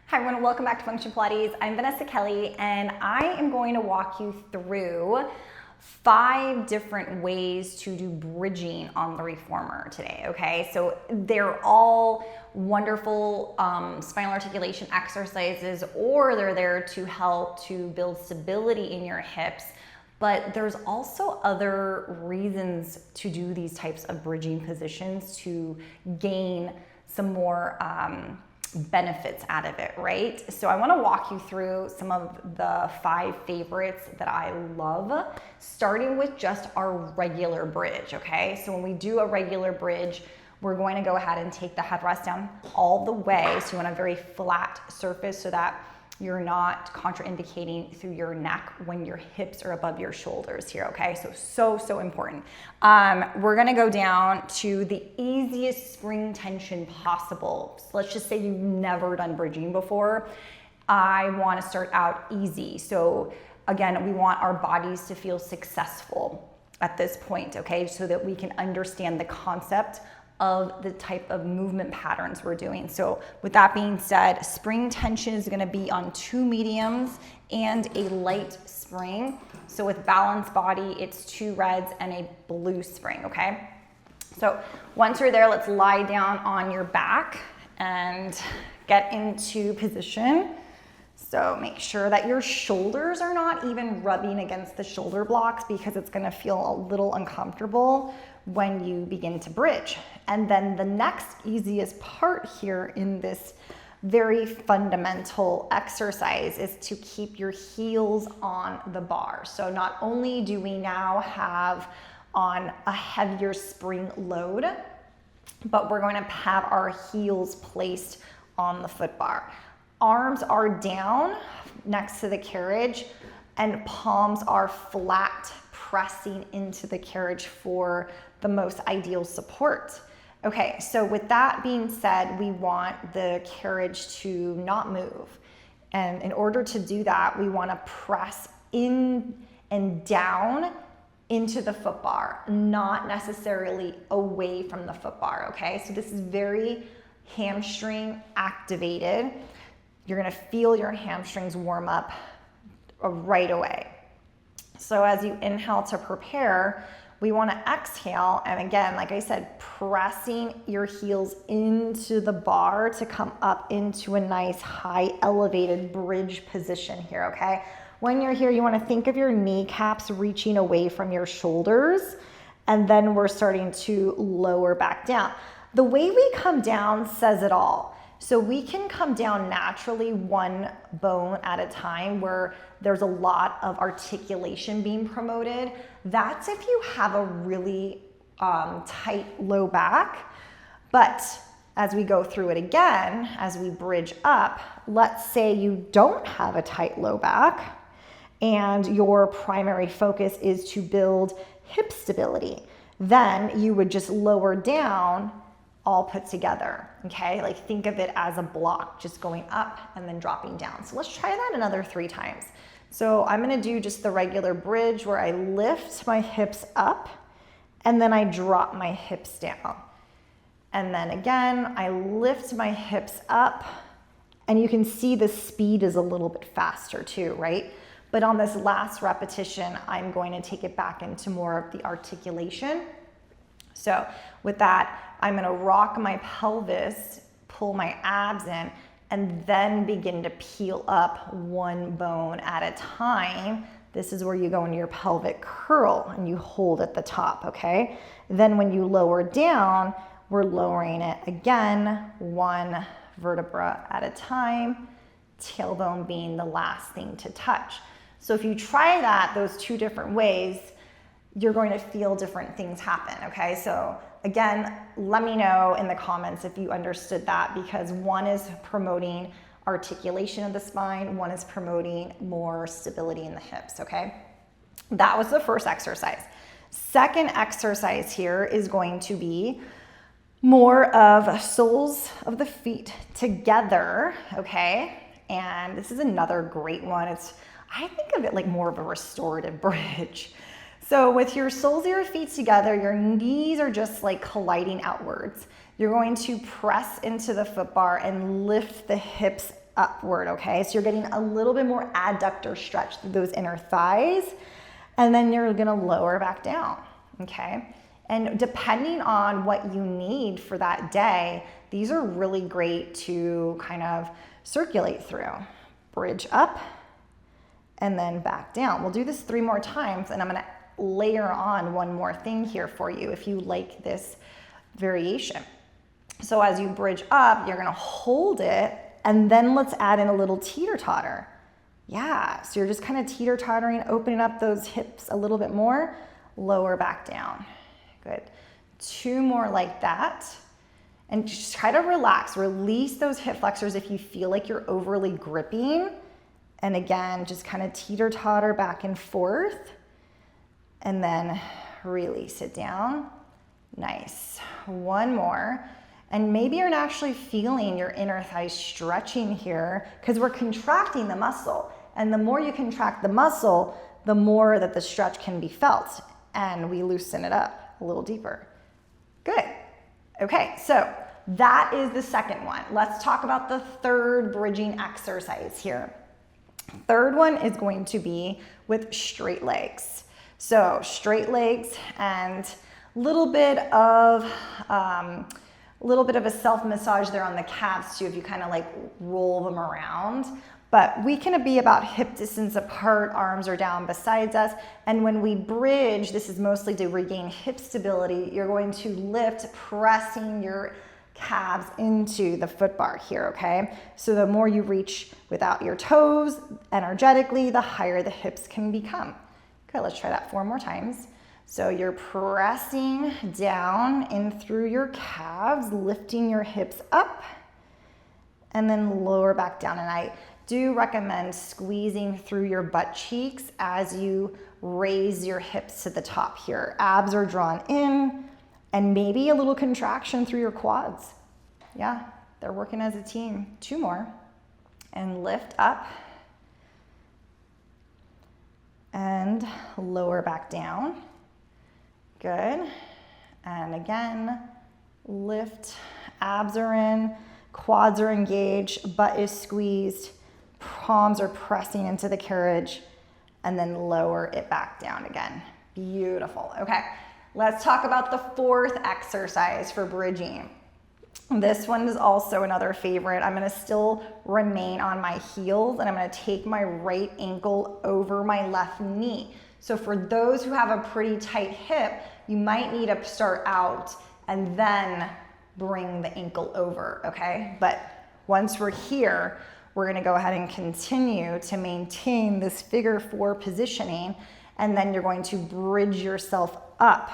Hi everyone, welcome back to Function Pilates. I'm Vanessa Kelly and I am going to walk you through 5 different ways to do bridging on the reformer today, okay? So they're all wonderful spinal articulation exercises, or they're there to help to build stability in your hips. But there's also other reasons to do these types of bridging positions to gain some more benefits out of it, right? So I want to walk you through some of the 5 favorites that I love, starting with just our regular bridge, okay? So when we do a regular bridge, we're going to go ahead and take the headrest down all the way. So you want a very flat surface so that you're not contraindicating through your neck when your hips are above your shoulders here, okay? So important. We're gonna go down to the easiest spring tension possible. So let's just say you've never done bridging before. I wanna start out easy. So again, we want our bodies to feel successful at this point, okay? So that we can understand the concept of the type of movement patterns we're doing. So with that being said, spring tension is gonna be on 2 mediums and a light spring. So with balanced body, it's 2 reds and a blue spring, okay? So once you're there, let's lie down on your back and get into position. So make sure that your shoulders are not even rubbing against the shoulder blocks, because it's gonna feel a little uncomfortable when you begin to bridge. And then the next easiest part here in this very fundamental exercise is to keep your heels on the bar. So not only do we now have on a heavier spring load, but we're going to have our heels placed on the foot bar. Arms are down next to the carriage and palms are flat, pressing into the carriage for the most ideal support. Okay, so with that being said, we want the carriage to not move. And in order to do that, we want to press in and down into the foot bar, not necessarily away from the foot bar, okay? So this is very hamstring activated. You're gonna feel your hamstrings warm up right away. So as you inhale to prepare, we want to exhale, and again, like I said, pressing your heels into the bar to come up into a nice high elevated bridge position here, okay? When you're here, you want to think of your kneecaps reaching away from your shoulders, and then we're starting to lower back down. The way we come down says it all. So we can come down naturally 1 bone at a time where there's a lot of articulation being promoted. That's if you have a really tight low back. But as we go through it again, as we bridge up, let's say you don't have a tight low back and your primary focus is to build hip stability. Then you would just lower down all put together, okay? Like think of it as a block, just going up and then dropping down. So let's try that another 3 times. So I'm gonna do just the regular bridge where I lift my hips up and then I drop my hips down. And then again, I lift my hips up, and you can see the speed is a little bit faster too, right? But on this last repetition, I'm going to take it back into more of the articulation. So with that, I'm gonna rock my pelvis, pull my abs in, and then begin to peel up 1 bone at a time. This is where you go into your pelvic curl and you hold at the top, okay? Then when you lower down, we're lowering it again, 1 vertebra at a time, tailbone being the last thing to touch. So if you try that, those 2 different ways, you're going to feel different things happen, okay? So again, let me know in the comments if you understood that, because one is promoting articulation of the spine, one is promoting more stability in the hips, okay? That was the first exercise. Second exercise here is going to be more of soles of the feet together, okay? And this is another great one. I think of it like more of a restorative bridge. So with your soles of your feet together, your knees are just like colliding outwards. You're going to press into the foot bar and lift the hips upward, okay? So you're getting a little bit more adductor stretch through those inner thighs, and then you're gonna lower back down, okay? And depending on what you need for that day, these are really great to kind of circulate through. Bridge up and then back down. We'll do this 3 more times, and I'm gonna layer on one more thing here for you if you like this variation. So as you bridge up, you're gonna hold it, and then let's add in a little teeter-totter. Yeah, so you're just kind of teeter-tottering, opening up those hips a little bit more, lower back down. Good. 2 more like that. And just try to relax, release those hip flexors if you feel like you're overly gripping. And again, just kind of teeter-totter back and forth, and then release it down. Nice. 1 more. And maybe you're actually feeling your inner thighs stretching here because we're contracting the muscle. And the more you contract the muscle, the more that the stretch can be felt. And we loosen it up a little deeper. Good. Okay, so that is the second one. Let's talk about the third bridging exercise here. Third one is going to be with straight legs. So straight legs and a little bit of a self-massage there on the calves too, if you kind of like roll them around. But we can be about hip distance apart, arms are down besides us. And when we bridge, this is mostly to regain hip stability, you're going to lift, pressing your calves into the foot bar here, okay? So the more you reach without your toes energetically, the higher the hips can become. Okay, let's try that 4 more times. So you're pressing down in through your calves, lifting your hips up, and then lower back down. And I do recommend squeezing through your butt cheeks as you raise your hips to the top here. Abs are drawn in, and maybe a little contraction through your quads. Yeah, they're working as a team. 2 more. And lift up. And lower back down. Good. And again, lift. Abs are in, quads are engaged, butt is squeezed, palms are pressing into the carriage, and then lower it back down again. Beautiful. Okay. Let's talk about the fourth exercise for bridging. This one is also another favorite. I'm gonna still remain on my heels, and I'm gonna take my right ankle over my left knee. So for those who have a pretty tight hip, you might need to start out and then bring the ankle over, okay? But once we're here, we're gonna go ahead and continue to maintain this figure 4 positioning, and then you're going to bridge yourself up,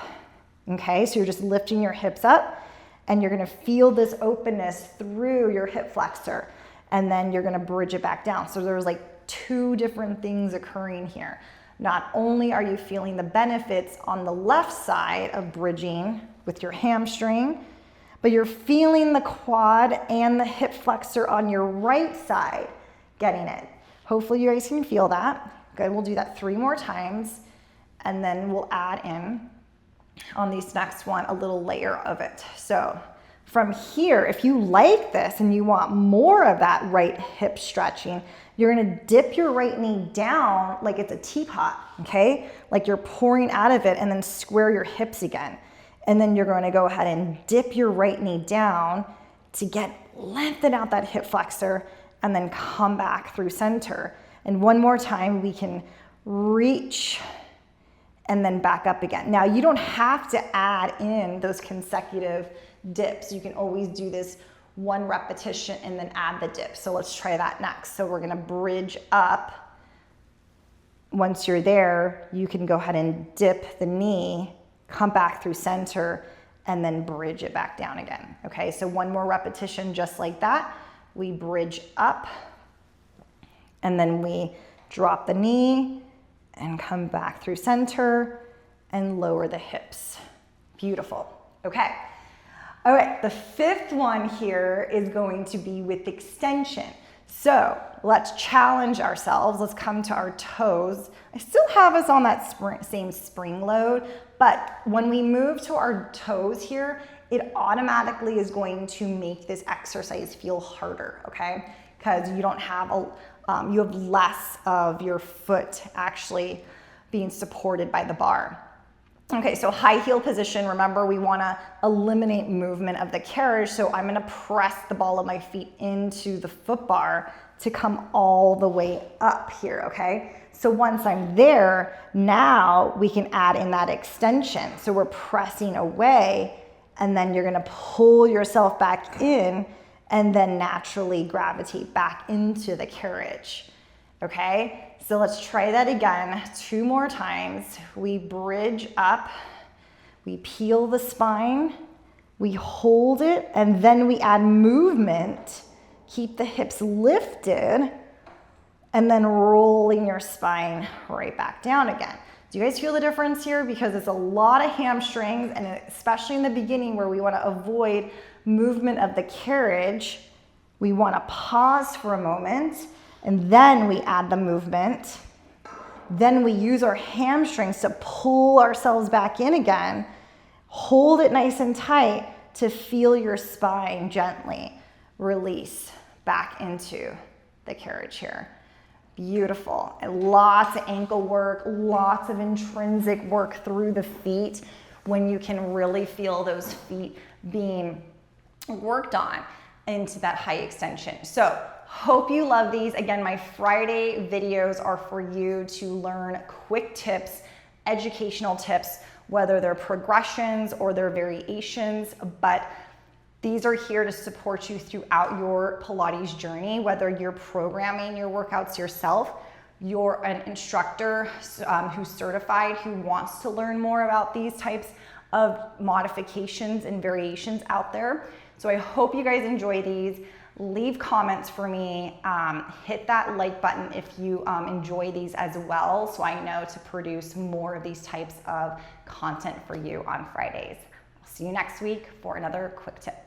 okay? So you're just lifting your hips up, and you're gonna feel this openness through your hip flexor, and then you're gonna bridge it back down. So there's like 2 different things occurring here. Not only are you feeling the benefits on the left side of bridging with your hamstring, but you're feeling the quad and the hip flexor on your right side getting it. Hopefully you guys can feel that. Good, we'll do that 3 more times, and then we'll add in on this next one a little layer of it. So from here, if you like this and you want more of that right hip stretching, you're gonna dip your right knee down like it's a teapot, okay? Like you're pouring out of it, and then square your hips again. And then you're gonna go ahead and dip your right knee down to lengthen out that hip flexor, and then come back through center. And one more time, we can reach and then back up again. Now, you don't have to add in those consecutive dips. You can always do this 1 repetition and then add the dip. So let's try that next. So we're gonna bridge up. Once you're there, you can go ahead and dip the knee, come back through center, and then bridge it back down again. Okay, so 1 more repetition just like that. We bridge up, and then we drop the knee and come back through center and lower the hips. Beautiful. Okay. All right, the 5th one here is going to be with extension. So let's challenge ourselves. Let's come to our toes. I still have us on that same spring load, but when we move to our toes here, it automatically is going to make this exercise feel harder, okay? because you don't have you have less of your foot actually being supported by the bar. Okay, so high heel position, remember we wanna eliminate movement of the carriage, so I'm gonna press the ball of my feet into the foot bar to come all the way up here, okay? So once I'm there, now we can add in that extension. So we're pressing away, and then you're gonna pull yourself back in and then naturally gravitate back into the carriage, okay? So let's try that again, 2 more times. We bridge up, we peel the spine, we hold it, and then we add movement. Keep the hips lifted, and then rolling your spine right back down again. Do you guys feel the difference here? Because it's a lot of hamstrings, and especially in the beginning where we wanna avoid movement of the carriage, we wanna pause for a moment, and then we add the movement. Then we use our hamstrings to pull ourselves back in again. Hold it nice and tight to feel your spine gently release back into the carriage here. Beautiful. And lots of ankle work, lots of intrinsic work through the feet when you can really feel those feet being worked on into that high extension. So hope you love these. Again, my Friday videos are for you to learn quick tips, educational tips, whether they're progressions or they're variations, but these are here to support you throughout your Pilates journey, whether you're programming your workouts yourself, you're an instructor who's certified, who wants to learn more about these types of modifications and variations out there. So I hope you guys enjoy these. Leave comments for me. Hit that like button if you enjoy these as well, so I know to produce more of these types of content for you on Fridays. I'll see you next week for another quick tips.